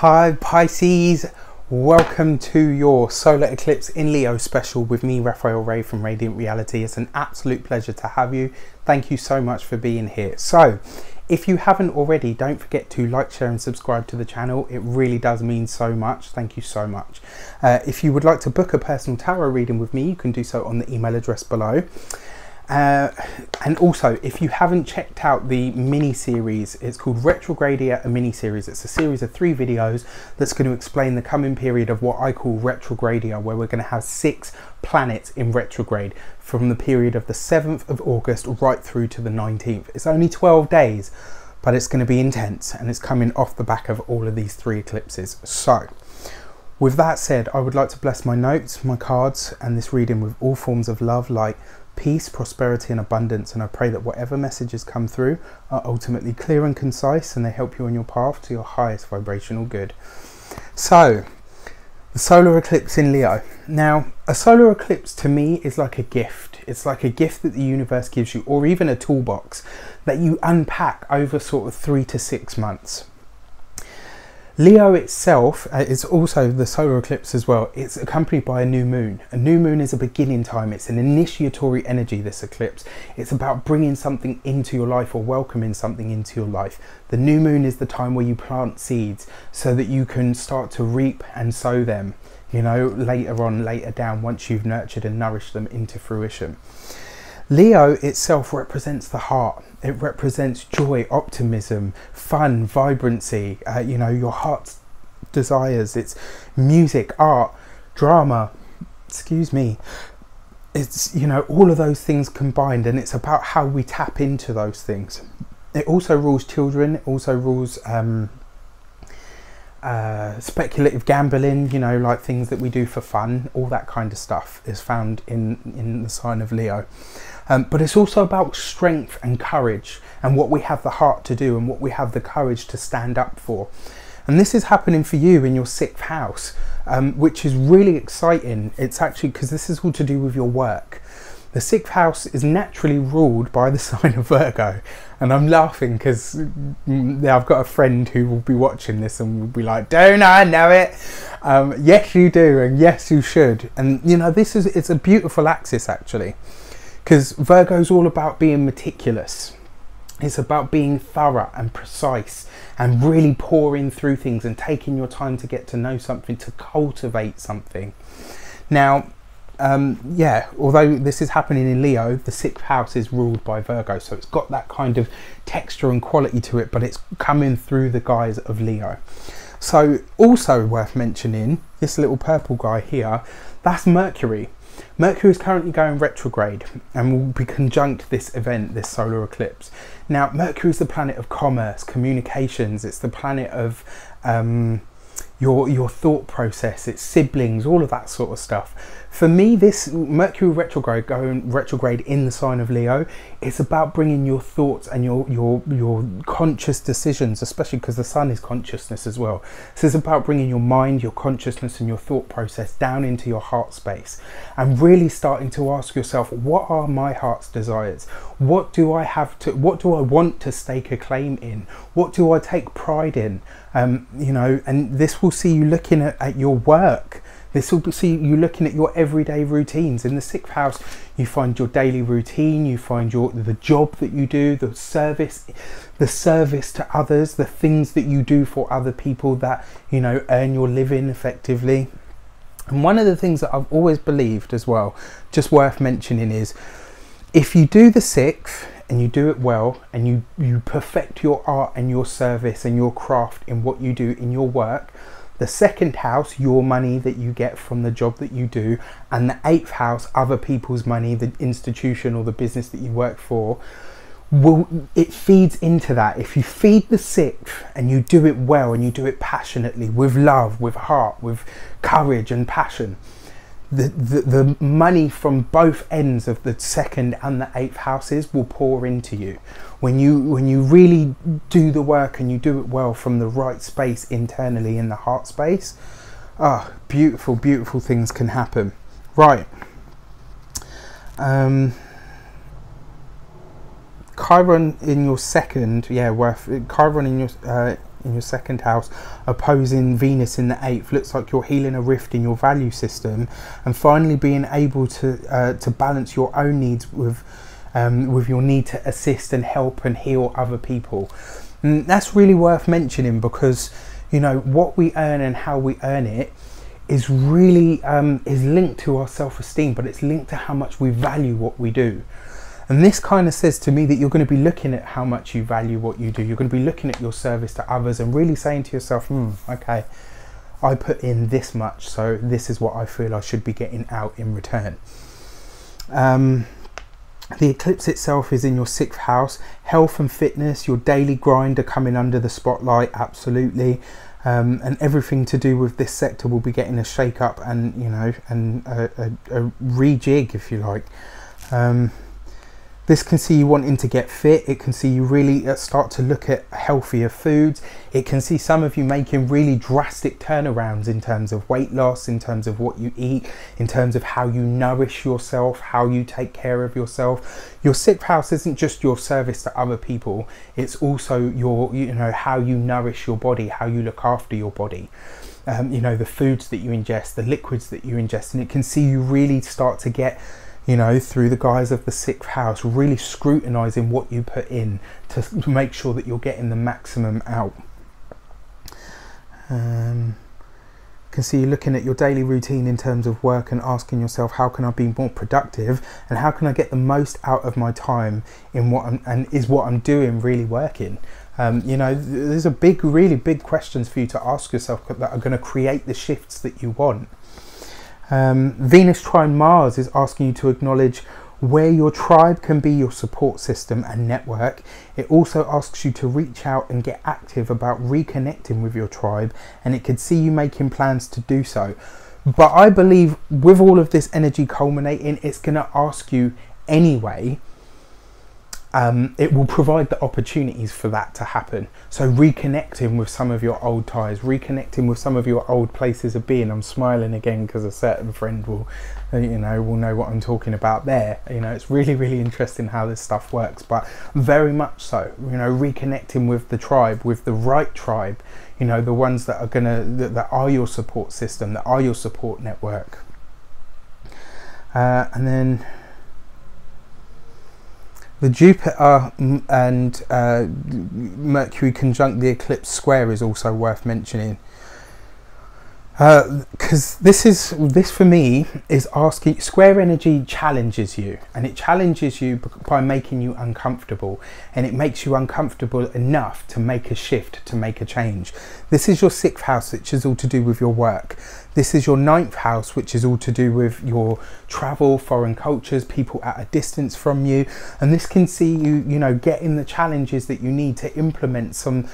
Hi Pisces, welcome to your solar eclipse in Leo special with me, Raphael Ray from Reydiant.reality. It's an absolute pleasure to have you. Thank you so much for being here. So if you haven't already, don't forget to like, share and subscribe to the channel. It really does mean so much. Thank you so much. If you would like to book a personal tarot reading with me, you can do so on the email address below. And also, if you haven't checked out the mini-series, it's called Retrogradia, a mini-series. It's a series of 3 videos that's going to explain the coming period of what I call Retrogradia, where we're going to have 6 planets in retrograde from the period of the 7th of August right through to the 19th. It's only 12 days, but it's going to be intense, and it's coming off the back of all of these 3 eclipses. So with that said, I would like to bless my notes, my cards, and this reading with all forms of love, light, peace, prosperity and abundance, and I pray that whatever messages come through are ultimately clear and concise, and they help you on your path to your highest vibrational good. So the solar eclipse in Leo. Now, a solar eclipse to me is like a gift. It's like a gift that the universe gives you, or even a toolbox that you unpack over sort of 3 to 6 months. Leo itself is also the solar eclipse as well. It's accompanied by a new moon. A new moon is a beginning time. It's an initiatory energy, this eclipse. It's about bringing something into your life or welcoming something into your life. The new moon is the time where you plant seeds so that you can start to reap and sow them, you know, later down, once you've nurtured and nourished them into fruition. Leo itself represents the heart. It represents joy, optimism, fun, vibrancy, you know, your heart's desires. It's music, art, drama, excuse me. It's, you know, all of those things combined, and it's about how we tap into those things. It also rules children. It also rules speculative gambling, you know, like things that we do for fun. All that kind of stuff is found in the sign of Leo. But it's also about strength and courage, and what we have the heart to do and what we have the courage to stand up for. And this is happening for you in your 6th house, which is really exciting. It's actually because this is all to do with your work. The 6th house is naturally ruled by the sign of Virgo. And I'm laughing because I've got a friend who will be watching this and will be like, don't I know it? Yes, you do, and yes, you should. And, you know, it's a beautiful axis, actually. Because Virgo's all about being meticulous. It's about being thorough and precise and really pouring through things and taking your time to get to know something, to cultivate something. Now, yeah, although this is happening in Leo, the 6th house is ruled by Virgo. So it's got that kind of texture and quality to it, but it's coming through the guise of Leo. So also worth mentioning, this little purple guy here, that's Mercury. Mercury is currently going retrograde and will be conjunct this event, this solar eclipse. Now, Mercury is the planet of commerce, communications. It's the planet of your thought process, it's siblings, all of that sort of stuff. For me, this Mercury retrograde, going retrograde in the sign of Leo, it's about bringing your thoughts and your conscious decisions, especially because the sun is consciousness as well. So it's about bringing your mind, your consciousness and your thought process down into your heart space, and really starting to ask yourself, what are my heart's desires? What do I want to stake a claim in? What do I take pride in? You know, and this will see you looking at your work. This will see you looking at your everyday routines. In the 6th house, you find your daily routine, you find the job that you do, the service to others, the things that you do for other people that, you know, earn your living effectively. And one of the things that I've always believed as well, just worth mentioning, is if you do the 6th and you do it well, and you perfect your art and your service and your craft in what you do in your work, the 2nd house, your money that you get from the job that you do, and the 8th house, other people's money, the institution or the business that you work for, it feeds into that. If you feed the 6th and you do it well and you do it passionately, with love, with heart, with courage and passion, the money from both ends of the 2nd and the 8th houses will pour into you. When you really do the work and you do it well from the right space internally in the heart space, beautiful, beautiful things can happen. Right. Chiron in your 2nd, yeah, Chiron in your in your second house, opposing Venus in the 8th. Looks like you're healing a rift in your value system, and finally being able to balance your own needs with your need to assist and help and heal other people. And that's really worth mentioning, because you know what we earn and how we earn it is really is linked to our self-esteem, but it's linked to how much we value what we do. And this kind of says to me that you're going to be looking at how much you value what you do. You're going to be looking at your service to others and really saying to yourself, okay, I put in this much, so this is what I feel I should be getting out in return. The eclipse itself is in your 6th house. Health and fitness, your daily grind are coming under the spotlight, absolutely. And everything to do with this sector will be getting a shake up and, you know, and a rejig, if you like. This can see you wanting to get fit. It can see you really start to look at healthier foods. It can see some of you making really drastic turnarounds in terms of weight loss, in terms of what you eat, in terms of how you nourish yourself, how you take care of yourself. Your 6th house isn't just your service to other people. It's also your, you know, how you nourish your body, how you look after your body. You know, the foods that you ingest, the liquids that you ingest, and it can see you really start to get, you know, through the guise of the 6th house, really scrutinizing what you put in to make sure that you're getting the maximum out. You can see you're looking at your daily routine in terms of work and asking yourself, how can I be more productive and how can I get the most out of my time in what I'm doing really working? You know, there's really big questions for you to ask yourself that are going to create the shifts that you want. Venus trine Mars is asking you to acknowledge where your tribe can be your support system and network. It also asks you to reach out and get active about reconnecting with your tribe, and it could see you making plans to do so. But I believe with all of this energy culminating, it's going to ask you anyway. It will provide the opportunities for that to happen. So reconnecting with some of your old ties, reconnecting with some of your old places of being. I'm smiling again because a certain friend will know what I'm talking about there. You know, it's really, really interesting how this stuff works, but very much so, you know, reconnecting with the tribe, with the right tribe, you know, the ones that are that are your support system, that are your support network. And then the Jupiter and Mercury conjunct the eclipse square is also worth mentioning, because this for me is asking. Square energy challenges you, and it challenges you by making you uncomfortable, and it makes you uncomfortable enough to make a shift, to make a change. This is your 6th house, which is all to do with your work. This is your 9th house, which is all to do with your travel, foreign cultures, people at a distance from you. And this can see you, you know, getting the challenges that you need to implement some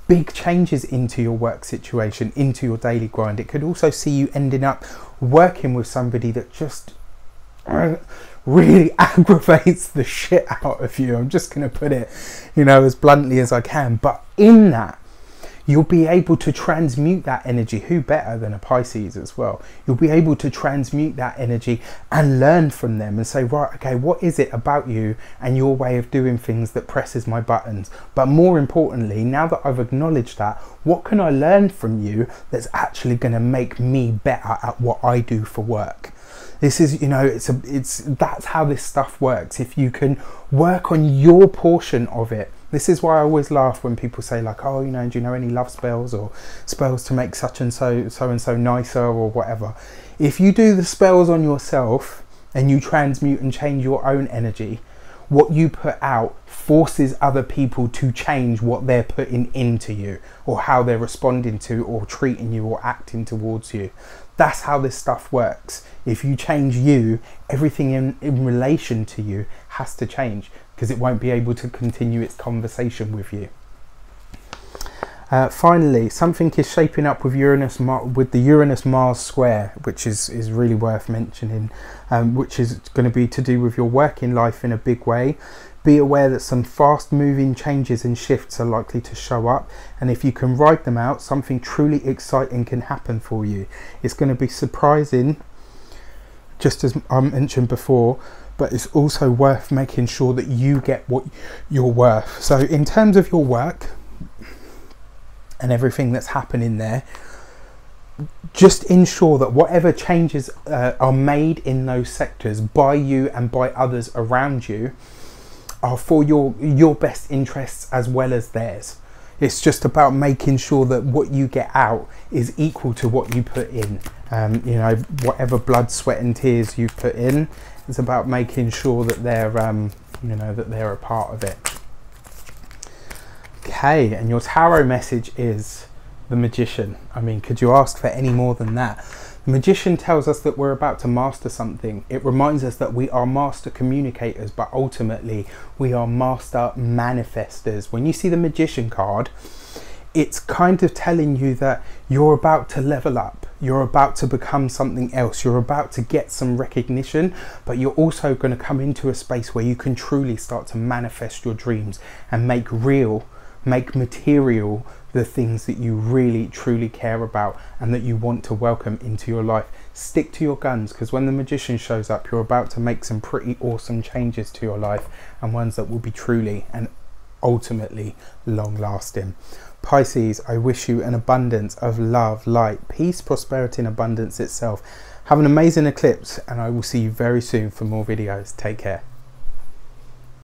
big changes into your work situation, into your daily grind. It could also see you ending up working with somebody that just really aggravates the shit out of you. I'm just going to put it, you know, as bluntly as I can. But in that, you'll be able to transmute that energy. Who better than a Pisces as well? You'll be able to transmute that energy and learn from them and say, right, okay, what is it about you and your way of doing things that presses my buttons? But more importantly, now that I've acknowledged that, what can I learn from you that's actually going to make me better at what I do for work? This is, you know, that's how this stuff works. If you can work on your portion of it. This is why I always laugh when people say like, oh, you know, do you know any love spells or spells to make such and so nicer or whatever. If you do the spells on yourself and you transmute and change your own energy, what you put out forces other people to change what they're putting into you, or how they're responding to or treating you or acting towards you. That's how this stuff works. If you change you, everything in relation to you has to change, because it won't be able to continue its conversation with you. Finally, something is shaping up with the Uranus-Mars square, which is really worth mentioning, which is going to be to do with your working life in a big way. Be aware that some fast-moving changes and shifts are likely to show up, and if you can write them out, something truly exciting can happen for you. It's going to be surprising, just as I mentioned before, but it's also worth making sure that you get what you're worth. So in terms of your work, and everything that's happening there, just ensure that whatever changes are made in those sectors by you and by others around you are for your best interests as well as theirs. It's just about making sure that what you get out is equal to what you put in. You know, whatever blood, sweat and tears you put in, it's about making sure that they're you know, that they're a part of it. Okay, and your tarot message is the Magician. I mean, could you ask for any more than that? The Magician tells us that we're about to master something. It reminds us that we are master communicators, but ultimately we are master manifestors. When you see the Magician card, it's kind of telling you that you're about to level up. You're about to become something else. You're about to get some recognition, but you're also going to come into a space where you can truly start to manifest your dreams and make real, make material the things that you really truly care about and that you want to welcome into your life. Stick to your guns, because when the Magician shows up, you're about to make some pretty awesome changes to your life, and ones that will be truly and ultimately long lasting. Pisces, I wish you an abundance of love, light, peace, prosperity and abundance itself. Have an amazing eclipse, and I will see you very soon for more videos. Take care.